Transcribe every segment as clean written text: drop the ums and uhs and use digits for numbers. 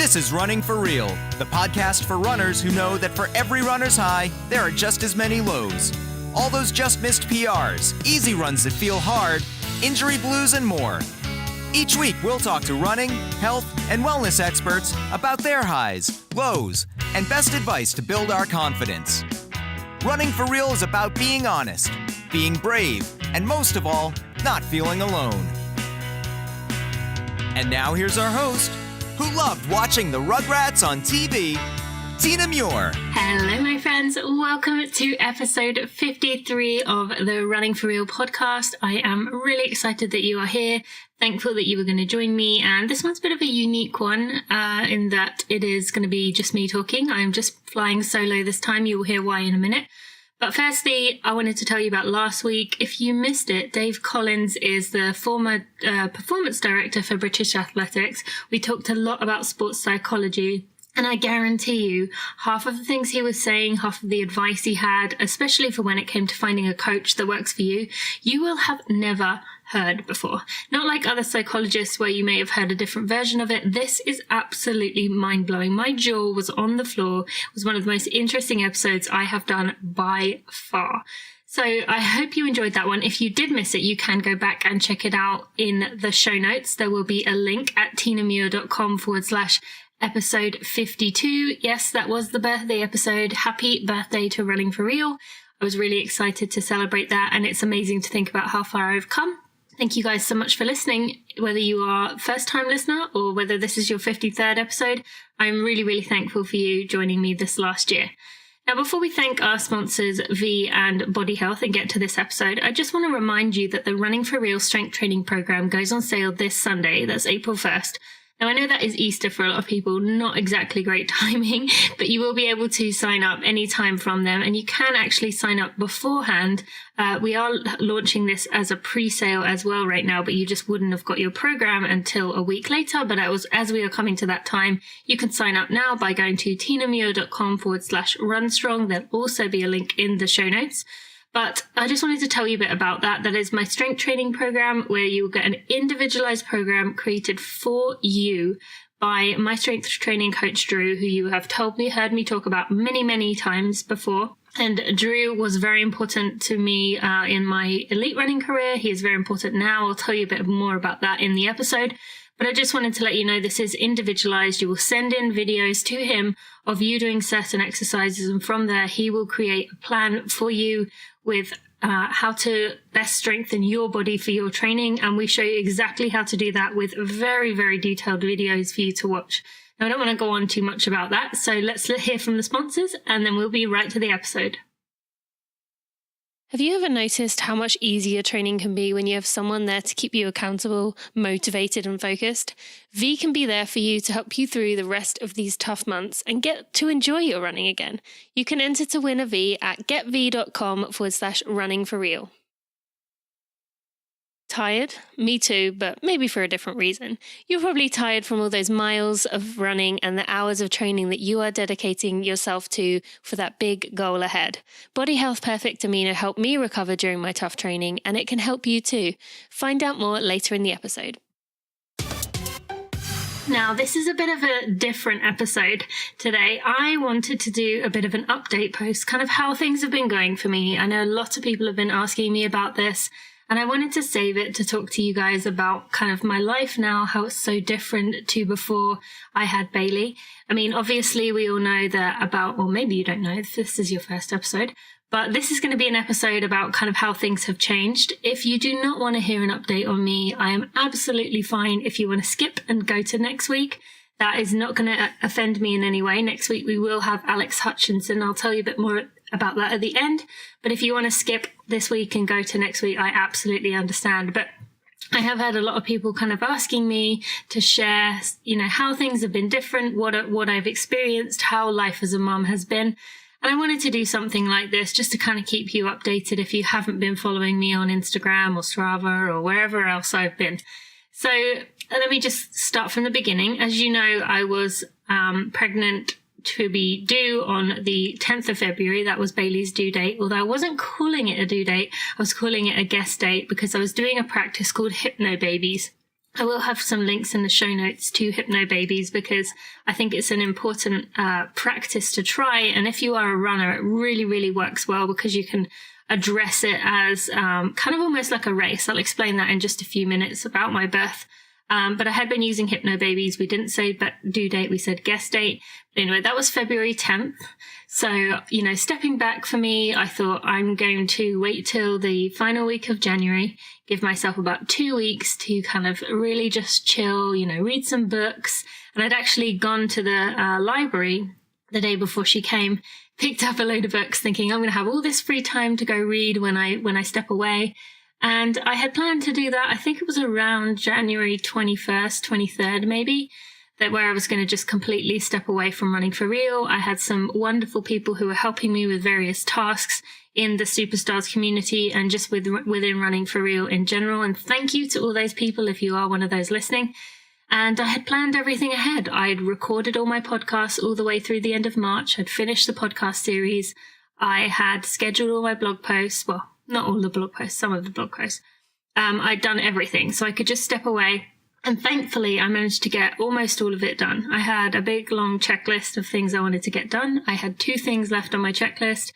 This is Running for Real, the podcast for runners who know that for every runner's high, there are just as many lows. All those just missed PRs, easy runs that feel hard, injury blues, and more. Each week, we'll talk to running, health, and wellness experts about their highs, lows, and best advice to build our confidence. Running for Real is about being honest, being brave, and most of all, not feeling alone. And now here's our host, who loved watching the Rugrats on TV, Tina Muir. Hello, my friends. Welcome to episode 53 of the Running for Real podcast. I am really excited that you are here. Thankful that you were going to join me. And this one's a bit of a unique one in that it is going to be just me talking. I'm just flying solo this time. You will hear why in a minute. But firstly, I wanted to tell you about last week. If you missed it, Dave Collins is the former performance director for British Athletics. We talked a lot about sports psychology. And I guarantee you, half of the things he was saying, half of the advice he had, especially for when it came to finding a coach that works for you, you will have never heard before. Not like other psychologists where you may have heard a different version of it. This is absolutely mind-blowing. My jaw was on the floor. It was one of the most interesting episodes I have done by far. So I hope you enjoyed that one. If you did miss it, you can go back and check it out in the show notes. There will be a link at tinamuir.com/episode 52. Yes, that was the birthday episode. Happy birthday to Running for Real. I was really excited to celebrate that, and it's amazing to think about how far I've come. Thank you guys so much for listening. Whether you are a first-time listener or whether this is your 53rd episode, I'm really, really thankful for you joining me this last year. Now, before we thank our sponsors, V and Body Health, and get to this episode, I just want to remind you that the Running for Real strength training program goes on sale this Sunday. That's April 1st. Now, I know that is Easter for a lot of people, not exactly great timing, but you will be able to sign up anytime from them, and you can actually sign up beforehand. We are launching this as a pre-sale as well right now, but you just wouldn't have got your program until a week later. But as we are coming to that time, you can sign up now by going to tinamuir.com/runstrong. There'll also be a link in the show notes. But I just wanted to tell you a bit about that. That is my strength training program, where you will get an individualized program created for you by my strength training coach, Drew, who you have heard me talk about many, many times before. And Drew was very important to me in my elite running career. He is very important now. I'll tell you a bit more about that in the episode. But I just wanted to let you know this is individualized. You will send in videos to him of you doing certain exercises, and from there he will create a plan for you with how to best strengthen your body for your training. And we show you exactly how to do that with very, very detailed videos for you to watch. Now, I don't want to go on too much about that, so let's hear from the sponsors, and then we'll be right to the episode. Have you ever noticed how much easier training can be when you have someone there to keep you accountable, motivated, and focused? V can be there for you to help you through the rest of these tough months and get to enjoy your running again. You can enter to win a V at getv.com/running for real. Tired? Me too, but maybe for a different reason. You're probably tired from all those miles of running and the hours of training that you are dedicating yourself to for that big goal ahead. Body Health Perfect Amino helped me recover during my tough training, and it can help you too. Find out more later in the episode. Now, this is a bit of a different episode today. I wanted to do a bit of an update post, kind of how things have been going for me. I know a lot of people have been asking me about this, and I wanted to save it to talk to you guys about kind of my life now, how it's so different to before I had Bailey. I mean, obviously we all know that about, or maybe you don't know if this is your first episode, but this is going to be an episode about kind of how things have changed. If you do not want to hear an update on me, I am absolutely fine if you want to skip and go to next week. That is not going to offend me in any way. Next week we will have Alex Hutchinson. I'll tell you a bit more about that at the end. But if you want to skip this week and go to next week, I absolutely understand. But I have had a lot of people kind of asking me to share, how things have been different, what I've experienced, how life as a mum has been. And I wanted to do something like this just to kind of keep you updated if you haven't been following me on Instagram or Strava or wherever else I've been. So let me just start from the beginning. As you know, I was pregnant to be due on the 10th of February. That was Bailey's due date. Although I wasn't calling it a due date, I was calling it a guest date because I was doing a practice called Hypno Babies. I will have some links in the show notes to Hypnobabies because I think it's an important practice to try. And if you are a runner, it really, really works well because you can address it as kind of almost like a race. I'll explain that in just a few minutes about my birth. But I had been using Hypnobabies. We didn't say due date, we said guest date. But anyway, that was February 10th. So, stepping back for me, I thought I'm going to wait till the final week of January, give myself about 2 weeks to kind of really just chill, read some books. And I'd actually gone to the library the day before she came, picked up a load of books thinking I'm going to have all this free time to go read when I step away. And I had planned to do that. I think it was around January 21st, 23rd, maybe, where I was going to just completely step away from running for real. I had some wonderful people who were helping me with various tasks in the Superstars community and just within running for real in general. And thank you to all those people if you are one of those listening. And I had planned everything ahead. I'd recorded all my podcasts all the way through the end of March. I'd finished the podcast series. I had scheduled all my blog posts. Well, not all the blog posts, some of the blog posts. I'd done everything, so I could just step away. And thankfully, I managed to get almost all of it done. I had a big, long checklist of things I wanted to get done. I had 2 things left on my checklist.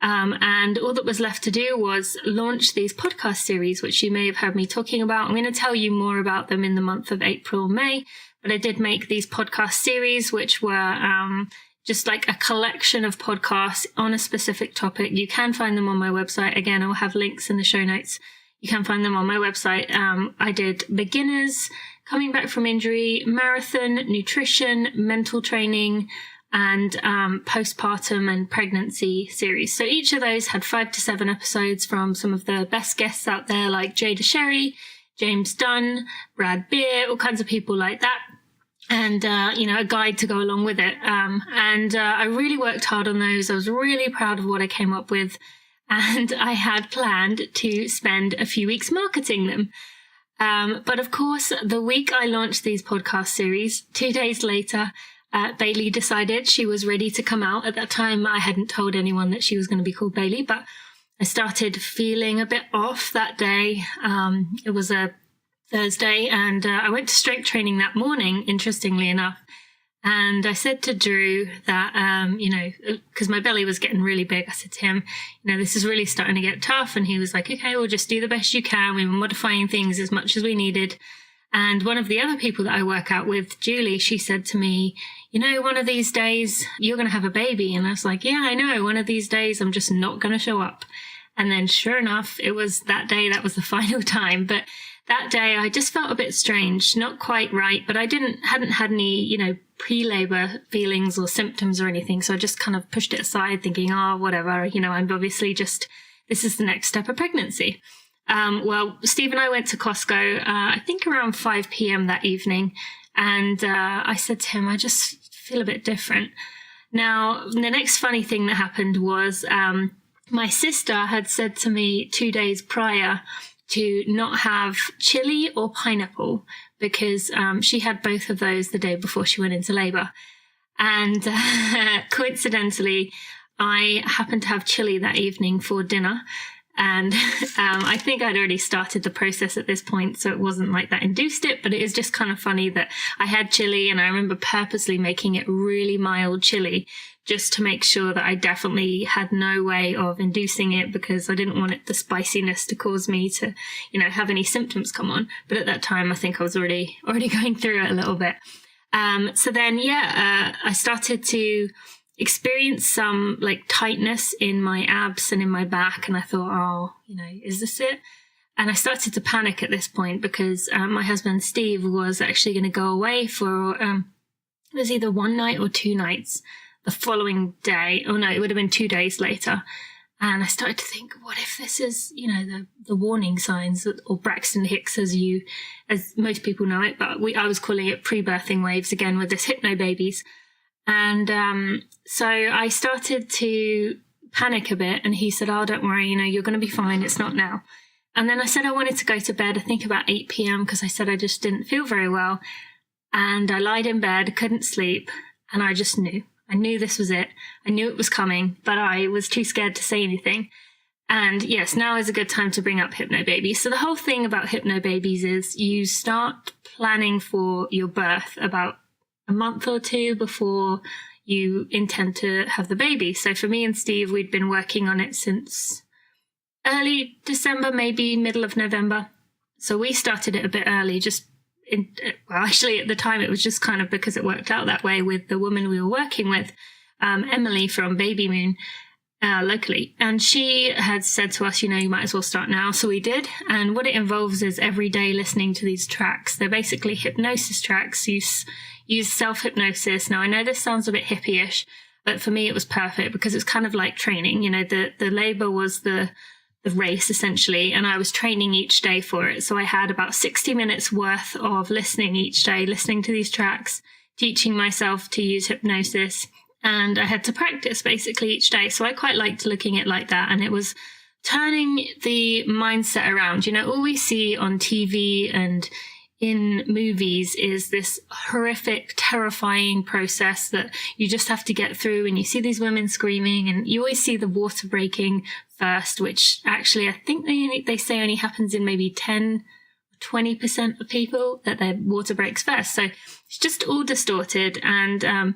And all that was left to do was launch these podcast series, which you may have heard me talking about. I'm going to tell you more about them in the month of April, May. But I did make these podcast series, which were just like a collection of podcasts on a specific topic. You can find them on my website. Again, I'll have links in the show notes. You can find them on my website. I did beginners, coming back from injury, marathon, nutrition, mental training, and postpartum and pregnancy series. So each of those had 5 to 7 episodes from some of the best guests out there, like Jada Sherry, James Dunn, Brad Beer, all kinds of people like that. And, a guide to go along with it. I really worked hard on those. I was really proud of what I came up with. And I had planned to spend a few weeks marketing them. But of course, the week I launched these podcast series, 2 days later, Bailey decided she was ready to come out. At that time, I hadn't told anyone that she was going to be called Bailey, but I started feeling a bit off that day. It was a Thursday, and I went to strength training that morning, interestingly enough. And I said to Drew that, because my belly was getting really big, I said to him, this is really starting to get tough. And he was like, okay, we'll just do the best you can. We were modifying things as much as we needed. And one of the other people that I work out with, Julie, she said to me, one of these days you're going to have a baby. And I was like, yeah, I know. One of these days I'm just not going to show up. And then sure enough, it was that day. That was the final time. But that day I just felt a bit strange, not quite right, but I hadn't had any, pre-labor feelings or symptoms or anything. So I just kind of pushed it aside thinking, whatever, I'm obviously this is the next step of pregnancy. Well, Steve and I went to Costco, I think around 5 p.m. that evening. And I said to him, I just feel a bit different. Now, the next funny thing that happened was my sister had said to me 2 days prior to not have chili or pineapple because she had both of those the day before she went into labor. And coincidentally, I happened to have chili that evening for dinner. And I think I'd already started the process at this point, so it wasn't like that induced it, but it is just kind of funny that I had chili, and I remember purposely making it really mild chili just to make sure that I definitely had no way of inducing it because I didn't want the spiciness to cause me to, have any symptoms come on. But at that time, I think I was already going through it a little bit. So then, I started to experience some tightness in my abs and in my back. And I thought, is this it? And I started to panic at this point because my husband, Steve, was actually going to go away for, it was either 1 night or 2 nights the following day. Oh no, it would have been 2 days later. And I started to think, what if this is, the warning signs, or Braxton Hicks as most people know it, but I was calling it pre-birthing waves again with this Hypnobabies. And so I started to panic a bit, and he said, don't worry, you're going to be fine. It's not now. And then I said I wanted to go to bed, I think about 8 p.m. because I said I just didn't feel very well. And I lied in bed, couldn't sleep, and I just knew. I knew this was it. I knew it was coming, but I was too scared to say anything. And yes, now is a good time to bring up hypnobabies. So the whole thing about hypnobabies is you start planning for your birth about a month or two before you intend to have the baby. So for me and Steve, we'd been working on it since early December, maybe middle of November. So we started it a bit early, actually at the time it was just kind of because it worked out that way with the woman we were working with, Emily from Baby Moon. Locally. And she had said to us, you might as well start now. So we did. And what it involves is every day listening to these tracks. They're basically hypnosis tracks. You use self-hypnosis. Now, I know this sounds a bit hippie-ish, but for me, it was perfect because it's kind of like training. The labor was the race, essentially, and I was training each day for it. So I had about 60 minutes worth of listening each day, listening to these tracks, teaching myself to use hypnosis. And I had to practice basically each day. So I quite liked looking at it like that. And it was turning the mindset around. All we see on TV and in movies is this horrific, terrifying process that you just have to get through. And you see these women screaming, and you always see the water breaking first, which actually I think they say only happens in maybe 10-20% of people, that their water breaks first. So it's just all distorted. And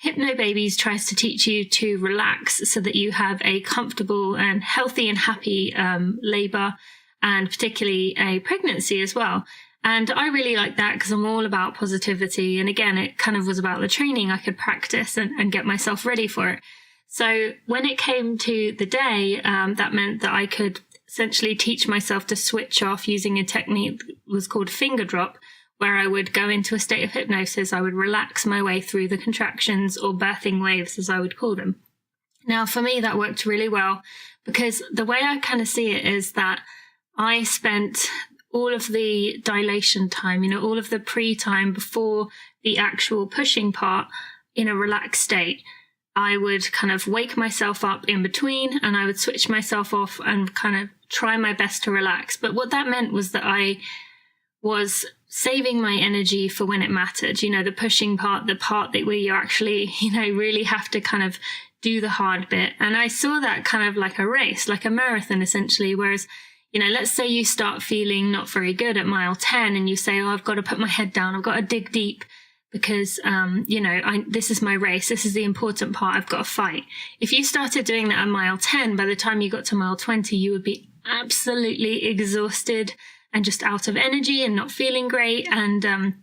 Hypnobabies tries to teach you to relax so that you have a comfortable and healthy and happy labor, and particularly a pregnancy as well. And I really like that because I'm all about positivity. And again, it kind of was about the training. I could practice and get myself ready for it. So when it came to the day, that meant that I could essentially teach myself to switch off using a technique that was called finger drop, where I would go into a state of hypnosis. I would relax my way through the contractions, or birthing waves, as I would call them. Now, for me, that worked really well because the way I kind of see it is that I spent all of the dilation time, all of the pre-time before the actual pushing part in a relaxed state. I would kind of wake myself up in between, and I would switch myself off and kind of try my best to relax. But what that meant was that I was saving my energy for when it mattered, the pushing part, the part that where you actually, really have to kind of do the hard bit. And I saw that kind of like a race, like a marathon, essentially. Whereas, let's say you start feeling not very good at mile 10 and you say, I've got to put my head down. I've got to dig deep because, this is my race. This is the important part. I've got to fight. If you started doing that at mile 10, by the time you got to mile 20, you would be absolutely exhausted and just out of energy and not feeling great. And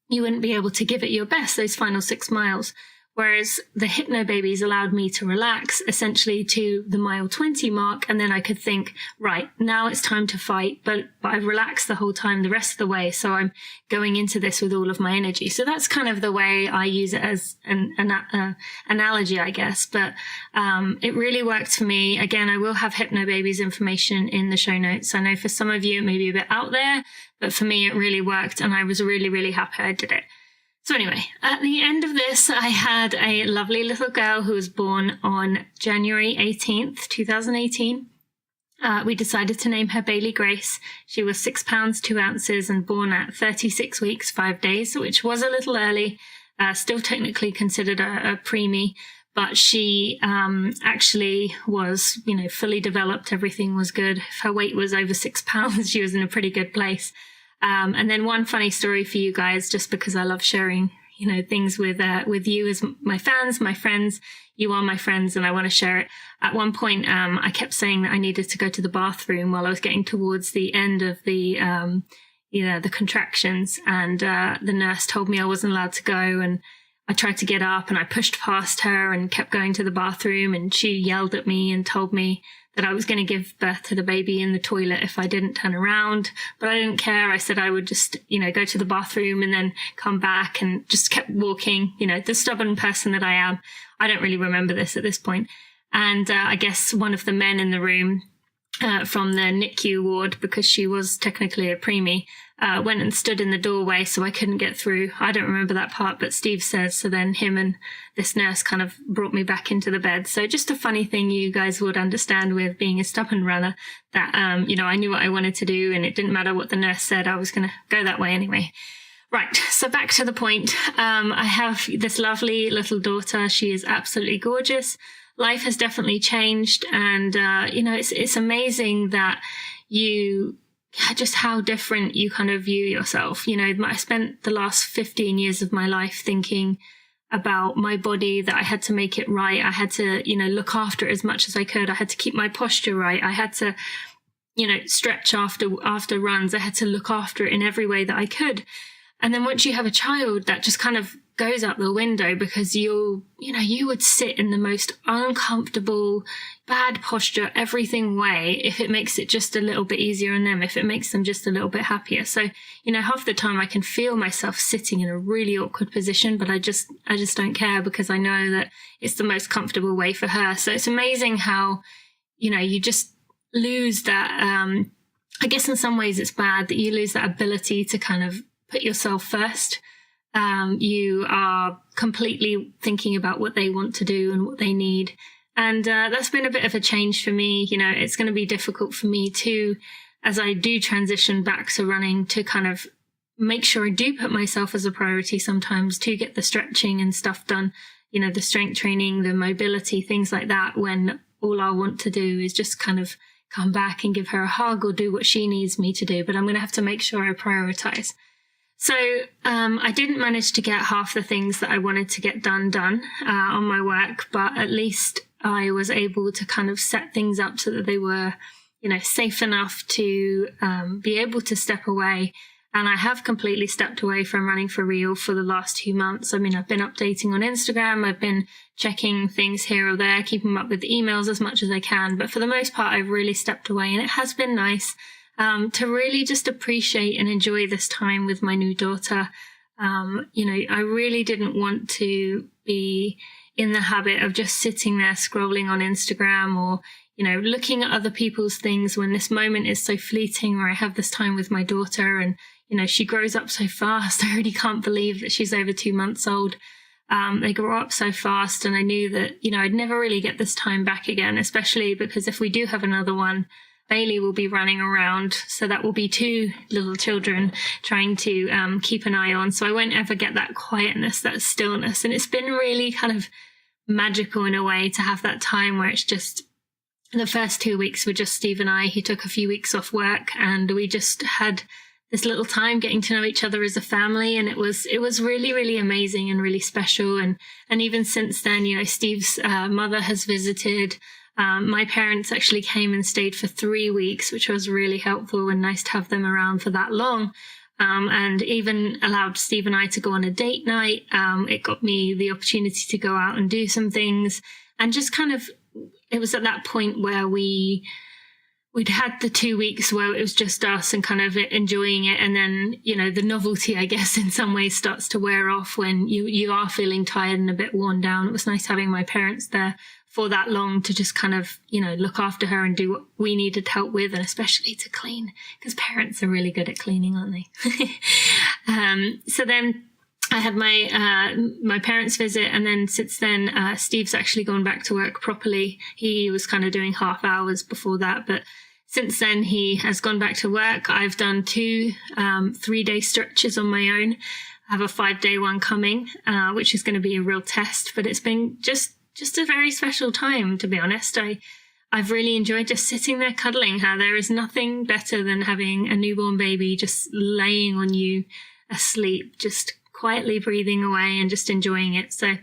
you wouldn't be able to give it your best those final 6 miles. Whereas the Hypnobabies allowed me to relax essentially to the mile 20 mark. And then I could think, right, now it's time to fight. But I've relaxed the whole time, the rest of the way. So I'm going into this with all of my energy. So that's kind of the way I use it as an analogy, I guess. But it really worked for me. Again, I will have Hypnobabies information in the show notes. I know for some of you, it may be a bit out there, but for me, it really worked. And I was really, really happy I did it. So anyway, at the end of this, I had a lovely little girl who was born on January 18th, 2018. We decided to name her Bailey Grace. She was 6 pounds, 2 ounces and born at 36 weeks, 5 days, which was a little early, still technically considered a preemie, but she actually was, fully developed. Everything was good. If her weight was over 6 pounds, she was in a pretty good place. And then one funny story for you guys, just because I love sharing, things with you as my fans, my friends. You are my friends and I want to share it. At one point, I kept saying that I needed to go to the bathroom while I was getting towards the end of the contractions. And the nurse told me I wasn't allowed to go. And I tried to get up and I pushed past her and kept going to the bathroom. And she yelled at me and told me that I was going to give birth to the baby in the toilet if I didn't turn around. But I didn't care. I said I would just, go to the bathroom and then come back, and just kept walking, the stubborn person that I am. I don't really remember this at this point. And I guess one of the men in the room from the NICU ward, because she was technically a preemie, went and stood in the doorway so I couldn't get through. I don't remember that part, but Steve says. So then him and this nurse kind of brought me back into the bed. So just a funny thing you guys would understand with being a stubborn runner, that, I knew what I wanted to do and it didn't matter what the nurse said. I was going to go that way anyway. Right, so back to the point. I have this lovely little daughter. She is absolutely gorgeous. life has definitely changed. And, it's amazing that just how different you kind of view yourself. I spent the last 15 years of my life thinking about my body, that I had to make it right. I had to, look after it as much as I could. I had to keep my posture right. I had to, stretch after runs. I had to look after it in every way that I could. And then once you have a child, that just kind of goes out the window, because you would sit in the most uncomfortable, bad posture, everything way, if it makes it just a little bit easier on them, if it makes them just a little bit happier. So, half the time I can feel myself sitting in a really awkward position, but I just don't care, because I know that it's the most comfortable way for her. So it's amazing how, you just lose that, I guess in some ways it's bad that you lose that ability to kind of put yourself first. You are completely thinking about what they want to do and what they need. And that's been a bit of a change for me. It's going to be difficult for me too, as I do transition back to running, to kind of make sure I do put myself as a priority sometimes, to get the stretching and stuff done, the strength training, the mobility, things like that, when all I want to do is just kind of come back and give her a hug or do what she needs me to do. But I'm going to have to make sure I prioritize. So I didn't manage to get half the things that I wanted to get done on my work, but at least I was able to kind of set things up so that they were, safe enough to be able to step away. And I have completely stepped away from running for real for the last 2 months. I've been updating on Instagram. I've been checking things here or there, keeping up with emails as much as I can. But for the most part, I've really stepped away, and it has been nice to really just appreciate and enjoy this time with my new daughter. I really didn't want to be in the habit of just sitting there scrolling on Instagram or, looking at other people's things, when this moment is so fleeting, where I have this time with my daughter, and, she grows up so fast. I really can't believe that she's over 2 months old. They grow up so fast, and I knew that, I'd never really get this time back again, especially because if we do have another one, Bailey will be running around. So that will be 2 little children trying to keep an eye on. So I won't ever get that quietness, that stillness. And it's been really kind of magical in a way to have that time where it's just, the first 2 weeks were just Steve and I. He took a few weeks off work, and we just had this little time getting to know each other as a family. And it was really, really amazing and really special. And even since then, Steve's mother has visited. My parents actually came and stayed for 3 weeks, which was really helpful and nice to have them around for that long. And even allowed Steve and I to go on a date night. It got me the opportunity to go out and do some things, and just kind of, it was at that point where we'd had the 2 weeks where it was just us and kind of enjoying it. And then, the novelty, I guess, in some ways starts to wear off when you are feeling tired and a bit worn down. It was nice having my parents there for that long to just kind of, look after her and do what we needed help with, and especially to clean, because parents are really good at cleaning, aren't they? So then I had my parents visit, and then since then, Steve's actually gone back to work properly. He was kind of doing half hours before that, but since then he has gone back to work. I've done 2 3-day stretches on my own. I have a 5-day one coming, which is going to be a real test, but it's been just a very special time, to be honest. I've really enjoyed just sitting there cuddling her. There is nothing better than having a newborn baby just laying on you asleep, just quietly breathing away and just enjoying it. So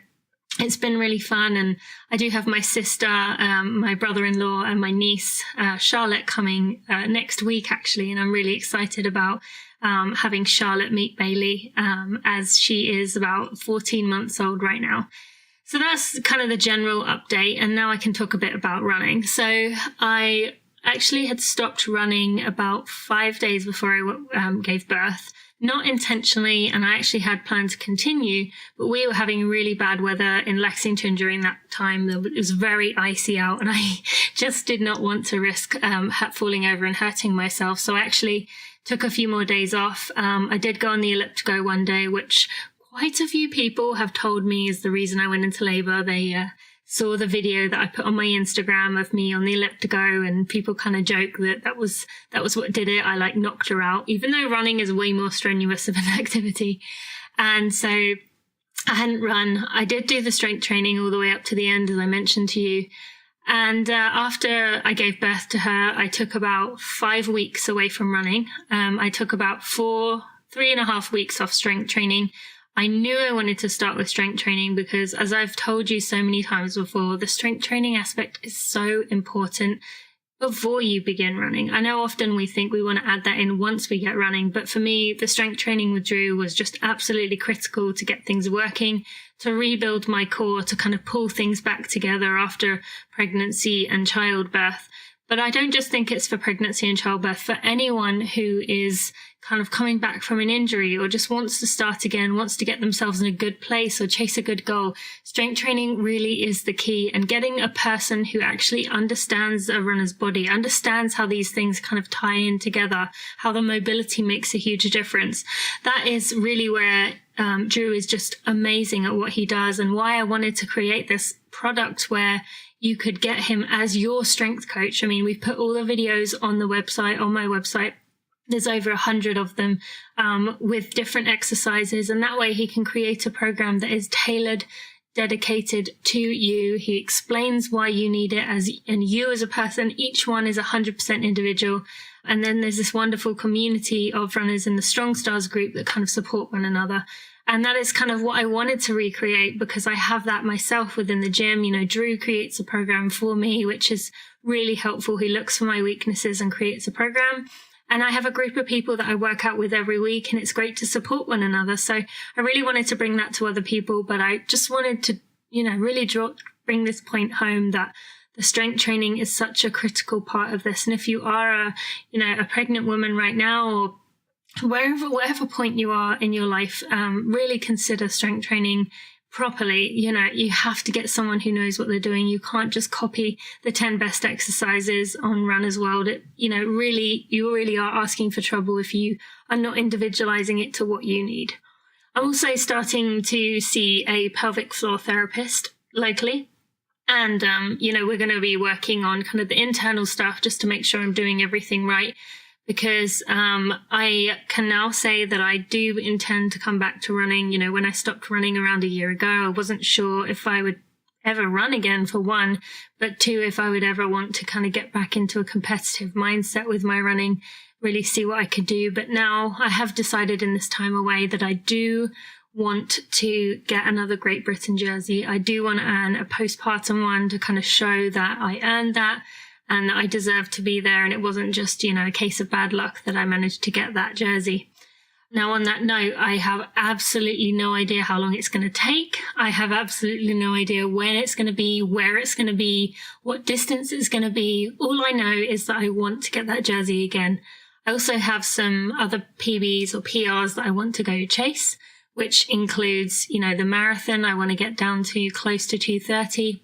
it's been really fun. And I do have my sister, my brother-in-law, and my niece, Charlotte, coming next week, actually. And I'm really excited about having Charlotte meet Bailey, as she is about 14 months old right now. So that's kind of the general update. And now I can talk a bit about running. So I actually had stopped running about 5 days before I gave birth. Not intentionally, and I actually had planned to continue, but we were having really bad weather in Lexington during that time. It was very icy out, and I just did not want to risk falling over and hurting myself. So I actually took a few more days off. I did go on the elliptigo one day, which quite a few people have told me is the reason I went into labor. They saw the video that I put on my Instagram of me on the elliptigo, and people kind of joke that was what did it. I knocked her out, even though running is way more strenuous of an activity. And so I hadn't run. I did do the strength training all the way up to the end, as I mentioned to you. And after I gave birth to her, I took about 5 weeks away from running. I took about 3.5 weeks off strength training. I knew I wanted to start with strength training because, as I've told you so many times before, the strength training aspect is so important before you begin running. I know often we think we want to add that in once we get running, but for me, the strength training with Drew was just absolutely critical to get things working, to rebuild my core, to kind of pull things back together after pregnancy and childbirth. But I don't just think it's for pregnancy and childbirth. For anyone who is kind of coming back from an injury or just wants to start again, wants to get themselves in a good place or chase a good goal, strength training really is the key. And getting a person who actually understands a runner's body, understands how these things kind of tie in together, how the mobility makes a huge difference. That is really where Drew is just amazing at what he does, and why I wanted to create this product where you could get him as your strength coach. I mean, we've put all the videos on the website, on my website. There's over 100 of them with different exercises, and that way he can create a program that is tailored, dedicated to you. He explains why you need it, and you as a person, each one is 100% individual. And then there's this wonderful community of runners in the Strong Stars group that kind of support one another. And that is kind of what I wanted to recreate, because I have that myself within the gym. You know, Drew creates a program for me, which is really helpful. He looks for my weaknesses and creates a program. And I have a group of people that I work out with every week, and it's great to support one another. So I really wanted to bring that to other people, but I just wanted to, really bring this point home that the strength training is such a critical part of this. And if you are a pregnant woman right now, or whatever point you are in your life, really consider strength training properly. You have to get someone who knows what they're doing. You can't just copy the 10 best exercises on Runner's World. You really are asking for trouble if you are not individualizing it to what you need. I'm also starting to see a pelvic floor therapist locally. And, we're going to be working on kind of the internal stuff just to make sure I'm doing everything right. Because I can now say that I do intend to come back to running. When I stopped running around a year ago, I wasn't sure if I would ever run again, for one, but two, if I would ever want to kind of get back into a competitive mindset with my running, really see what I could do. But now I have decided in this time away that I do want to get another Great Britain jersey. I do want to earn a postpartum one to kind of show that I earned that, and that I deserve to be there. And it wasn't just, a case of bad luck that I managed to get that jersey. Now, on that note, I have absolutely no idea how long it's going to take. I have absolutely no idea when it's going to be, where it's going to be, what distance it's going to be. All I know is that I want to get that jersey again. I also have some other PBs or PRs that I want to go chase, which includes, the marathon. I want to get down to close to 2:30.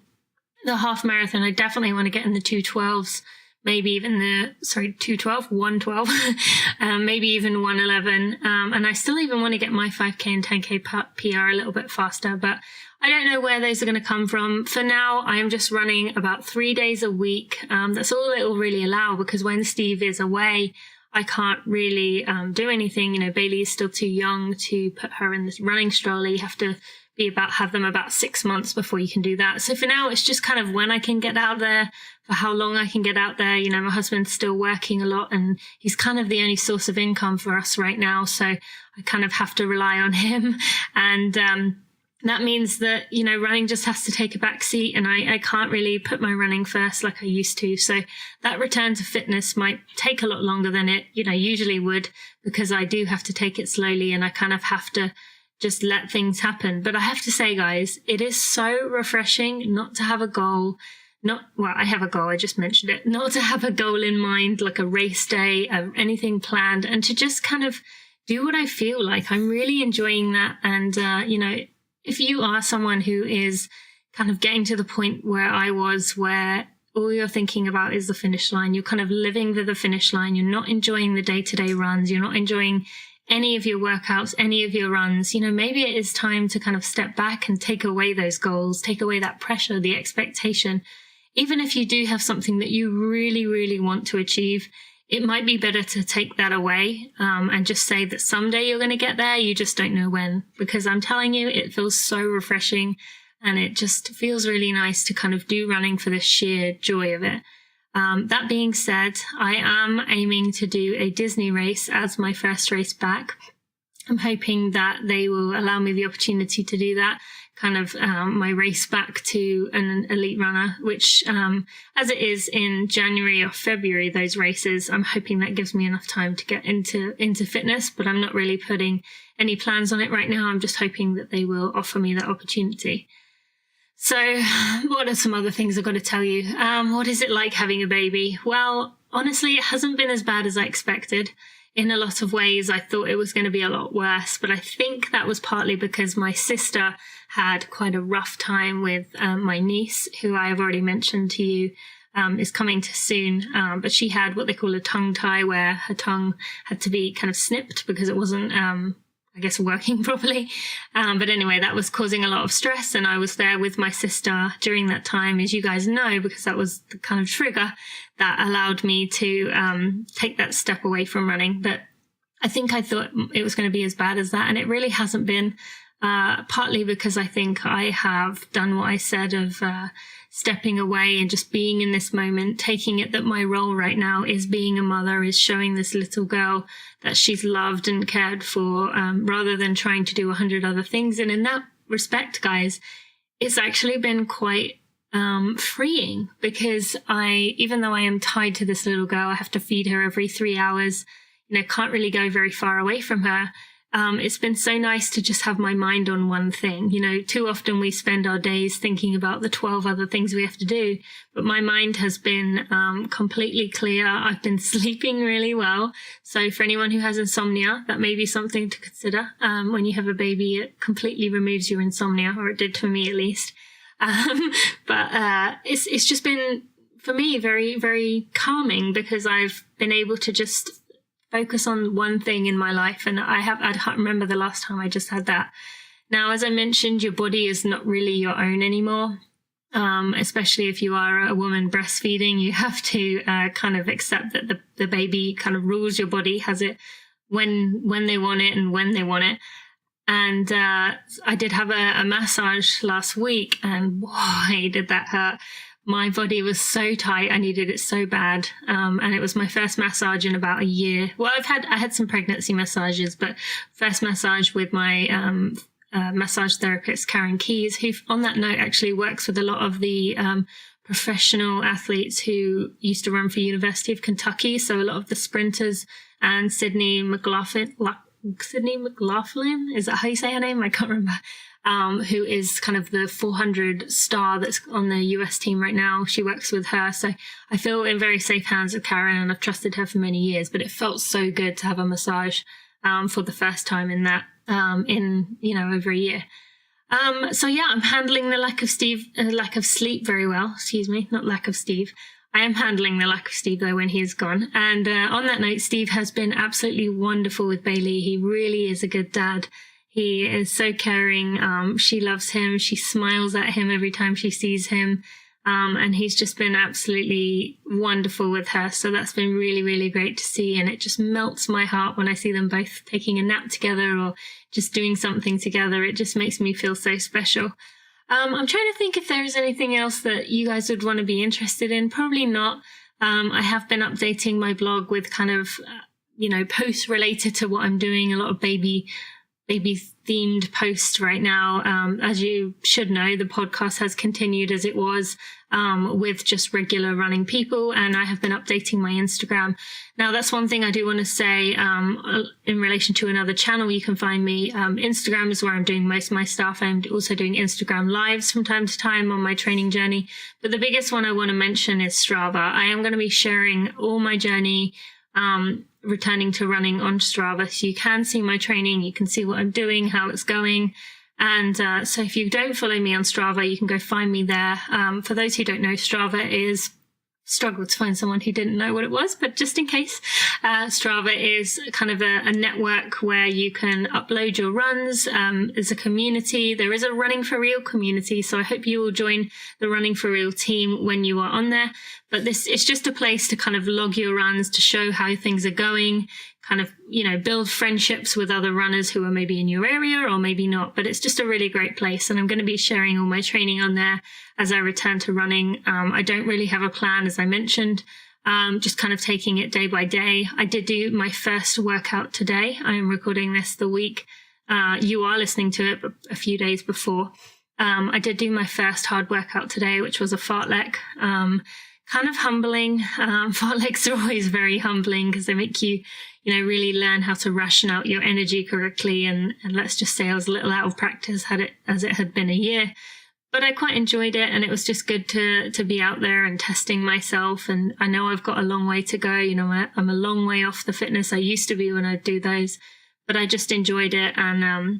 The half marathon, I definitely want to get in the 2:12s, maybe even 1:12, maybe even 1:11. And I still even want to get my 5K and 10K PR a little bit faster, but I don't know where those are going to come from. For now, I am just running about 3 days a week. That's all it will really allow, because when Steve is away, I can't really do anything. Bailey is still too young to put her in this running stroller. You have to have them about 6 months before you can do that. So for now, it's just kind of when I can get out there, for how long I can get out there. My husband's still working a lot, and he's kind of the only source of income for us right now. So I kind of have to rely on him. And that means that, running just has to take a back seat, and I can't really put my running first like I used to. So that return to fitness might take a lot longer than it, usually would, because I do have to take it slowly, and I kind of have to just let things happen. But I have to say, guys, it is so refreshing not to have a goal. I have a goal, I just mentioned it, not to have a goal in mind, like a race day, anything planned, and to just kind of do what I feel like. I'm really enjoying that. And, if you are someone who is kind of getting to the point where I was, where all you're thinking about is the finish line, you're kind of living for the finish line, you're not enjoying the day-to-day runs, you're not enjoying any of your workouts, any of your runs, maybe it is time to kind of step back and take away those goals, take away that pressure, the expectation. Even if you do have something that you really, really want to achieve, it might be better to take that away and just say that someday you're going to get there. You just don't know when, because I'm telling you, it feels so refreshing and it just feels really nice to kind of do running for the sheer joy of it. That being said, I am aiming to do a Disney race as my first race back. I'm hoping that they will allow me the opportunity to do that, kind of my race back to an elite runner, which as it is in January or February, those races, I'm hoping that gives me enough time to get into fitness, but I'm not really putting any plans on it right now. I'm just hoping that they will offer me that opportunity. So what are some other things I've got to tell you? What is it like having a baby? Well, honestly, it hasn't been as bad as I expected. In a lot of ways, I thought it was going to be a lot worse, but I think that was partly because my sister had quite a rough time with my niece, who I have already mentioned to you, is coming to soon. But she had what they call a tongue tie, where her tongue had to be kind of snipped because it wasn't I guess, working properly. But anyway, that was causing a lot of stress. And I was there with my sister during that time, as you guys know, because that was the kind of trigger that allowed me to take that step away from running. But I think I thought it was going to be as bad as that. And it really hasn't been, partly because I think I have done what I said of stepping away and just being in this moment, taking it that my role right now is being a mother, is showing this little girl that she's loved and cared for, rather than trying to do 100 other things. And in that respect, guys, it's actually been quite freeing, because even though I am tied to this little girl, I have to feed her every 3 hours, can't really go very far away from her. It's been so nice to just have my mind on one thing. Too often we spend our days thinking about the 12 other things we have to do, but my mind has been completely clear. I've been sleeping really well. So for anyone who has insomnia, that may be something to consider. When you have a baby, it completely removes your insomnia, or it did for me at least. But it's just been, for me, very, very calming, because I've been able to just focus on one thing in my life. And I can't remember the last time I just had that. Now, as I mentioned, your body is not really your own anymore. Especially if you are a woman breastfeeding, you have to kind of accept that the baby kind of rules your body, has it when they want it and when they want it. And I did have a massage last week, and boy, did that hurt. My body was so tight. I needed it so bad. And it was my first massage in about a year. Well, I had some pregnancy massages, but first massage with my massage therapist, Karen Keys, who on that note actually works with a lot of the professional athletes who used to run for University of Kentucky. So a lot of the sprinters, and Sydney McLaughlin, is that how you say her name? I can't remember. Who is kind of the 400 star that's on the US team right now. She works with her. So I feel in very safe hands with Karen, and I've trusted her for many years, but it felt so good to have a massage for the first time in that, over a year. So yeah, I'm handling the lack of sleep very well. Excuse me, not lack of Steve. I am handling the lack of Steve, though, when he's gone. And on that note, Steve has been absolutely wonderful with Bailey. He really is a good dad. He is so caring. She loves him. She smiles at him every time she sees him. And he's just been absolutely wonderful with her. So that's been really, really great to see. And it just melts my heart when I see them both taking a nap together or just doing something together. It just makes me feel so special. I'm trying to think if there is anything else that you guys would want to be interested in. Probably not. I have been updating my blog with kind of, posts related to what I'm doing. A lot of baby themed posts right now. As you should know, the podcast has continued as it was, with just regular running people, and I have been updating my Instagram. Now, that's one thing I do want to say in relation to another channel you can find me. Instagram is where I'm doing most of my stuff. I'm also doing Instagram lives from time to time on my training journey. But the biggest one I want to mention is Strava. I am going to be sharing all my journey returning to running on Strava, so you can see my training, you can see what I'm doing, how it's going. And so if you don't follow me on Strava, you can go find me there. For those who don't know, Strava is struggled to find someone who didn't know what it was, but just in case, Strava is kind of a network where you can upload your runs. There's a community. There is a Running for Real community, so I hope you will join the Running for Real team when you are on there. But it's just a place to kind of log your runs, to show how things are going, kind of, build friendships with other runners who are maybe in your area or maybe not. But it's just a really great place. And I'm going to be sharing all my training on there as I return to running. I don't really have a plan, as I mentioned, just kind of taking it day by day. I did do my first workout today. I am recording this the week you are listening to it a few days before. I did do my first hard workout today, which was a fartlek. Kind of humbling. Fartleks are always very humbling because they make you, really learn how to ration out your energy correctly. And let's just say I was a little out of practice as it had been a year, but I quite enjoyed it. And it was just good to be out there and testing myself. And I know I've got a long way to go. I'm a long way off the fitness I used to be when I do those, but I just enjoyed it and,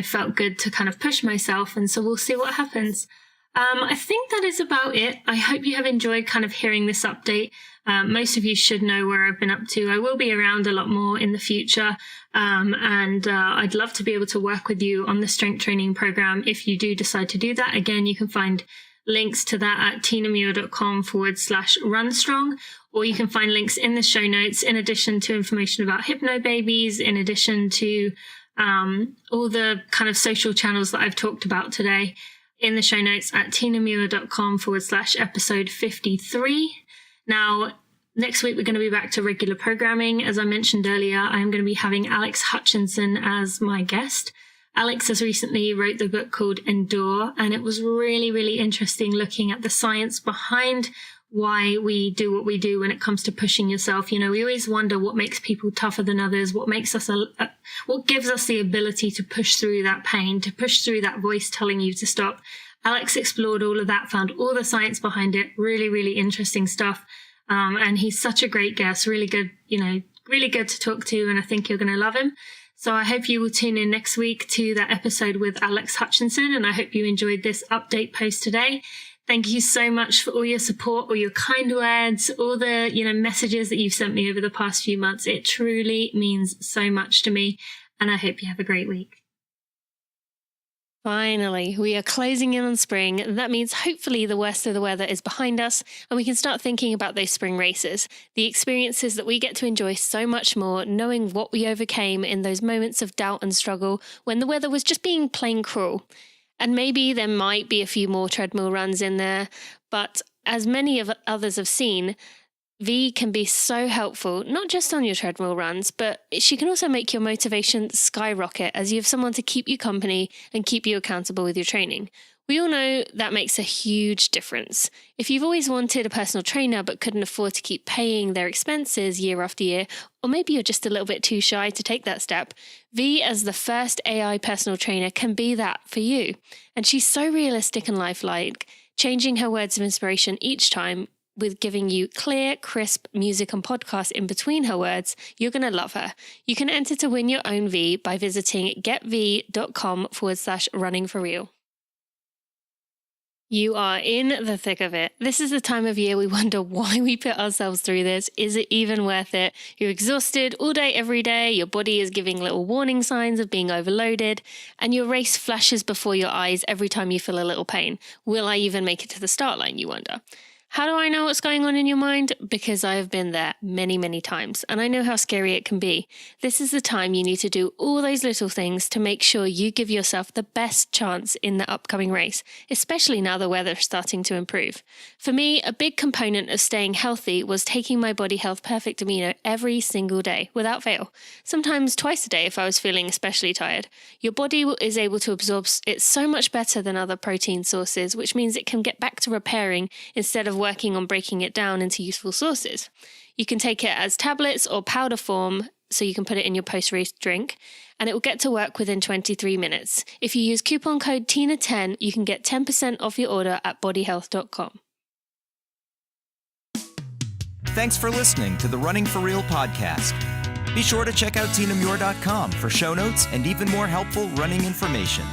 felt good to kind of push myself. And so we'll see what happens. I think that is about it. I hope you have enjoyed kind of hearing this update. Most of you should know where I've been up to. I will be around a lot more in the future. And I'd love to be able to work with you on the strength training program if you do decide to do that. Again, you can find links to that at tinamuir.com/runstrong, or you can find links in the show notes in addition to information about hypnobabies, in addition to all the kind of social channels that I've talked about today, in the show notes at tinamuir.com/episode 53. Now, next week, we're going to be back to regular programming. As I mentioned earlier, I'm going to be having Alex Hutchinson as my guest. Alex has recently wrote the book called Endure, and it was really, really interesting looking at the science behind why we do what we do when it comes to pushing yourself. We always wonder what makes people tougher than others, what makes us, what gives us the ability to push through that pain, to push through that voice telling you to stop. Alex explored all of that, found all the science behind it. Really, really interesting stuff. And he's such a great guest, really good, really good to talk to. And I think you're going to love him. So I hope you will tune in next week to that episode with Alex Hutchinson. And I hope you enjoyed this update post today. Thank you so much for all your support, all your kind words, all the, messages that you've sent me over the past few months. It truly means so much to me. And I hope you have a great week. Finally, we are closing in on spring. That means hopefully the worst of the weather is behind us and we can start thinking about those spring races, the experiences that we get to enjoy so much more, knowing what we overcame in those moments of doubt and struggle when the weather was just being plain cruel. And maybe there might be a few more treadmill runs in there, but as many of others have seen, V can be so helpful, not just on your treadmill runs, but she can also make your motivation skyrocket as you have someone to keep you company and keep you accountable with your training. We all know that makes a huge difference. If you've always wanted a personal trainer but couldn't afford to keep paying their expenses year after year, or maybe you're just a little bit too shy to take that step, V as the first AI personal trainer can be that for you. And she's so realistic and lifelike, changing her words of inspiration each time with giving you clear, crisp music and podcasts in between her words. You're going to love her. You can enter to win your own V by visiting getv.com/runningforreal. You are in the thick of it. This is the time of year we wonder why we put ourselves through this. Is it even worth it? You're exhausted all day, every day. Your body is giving little warning signs of being overloaded, and your race flashes before your eyes every time you feel a little pain. Will I even make it to the start line, you wonder? How do I know what's going on in your mind? Because I have been there many, many times, and I know how scary it can be. This is the time you need to do all those little things to make sure you give yourself the best chance in the upcoming race, especially now the weather is starting to improve. For me, a big component of staying healthy was taking my Body Health Perfect Amino every single day, without fail. Sometimes twice a day if I was feeling especially tired. Your body is able to absorb it so much better than other protein sources, which means it can get back to repairing instead of working on breaking it down into useful sources. You can take it as tablets or powder form, so you can put it in your post-race drink, and it will get to work within 23 minutes. If you use coupon code TINA10, you can get 10% off your order at bodyhealth.com. Thanks for listening to the Running for Real podcast. Be sure to check out tinamuir.com for show notes and even more helpful running information.